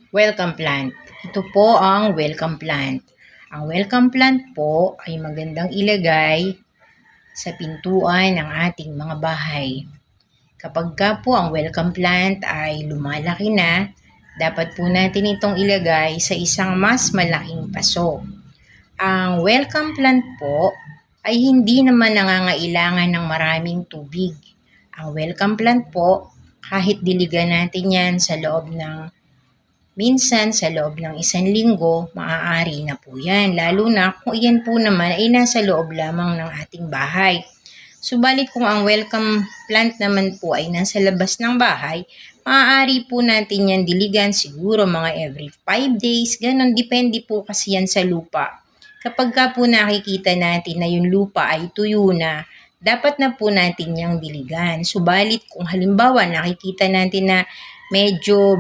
Welcome plant. Ito po ang welcome plant. Ang welcome plant po ay magandang ilagay sa pintuan ng ating mga bahay. Kapag ka po ang welcome plant ay lumalaki na, dapat po natin itong ilagay sa isang mas malaking paso. Ang welcome plant po ay hindi naman nangangailangan ng maraming tubig. Ang welcome plant po, kahit diligan natin yan sa loob ng minsan sa loob ng 1 linggo, maaari na po yan. Lalo na kung iyan po naman ay nasa loob lamang ng ating bahay. Subalit kung ang welcome plant naman po ay nasa labas ng bahay, maaari po natin yan diligan siguro mga every 5 days. Ganon, depende po kasi yan sa lupa. Kapag ka po nakikita natin na yung lupa ay tuyo na, dapat na po natin yang diligan. Subalit kung halimbawa nakikita natin na medyo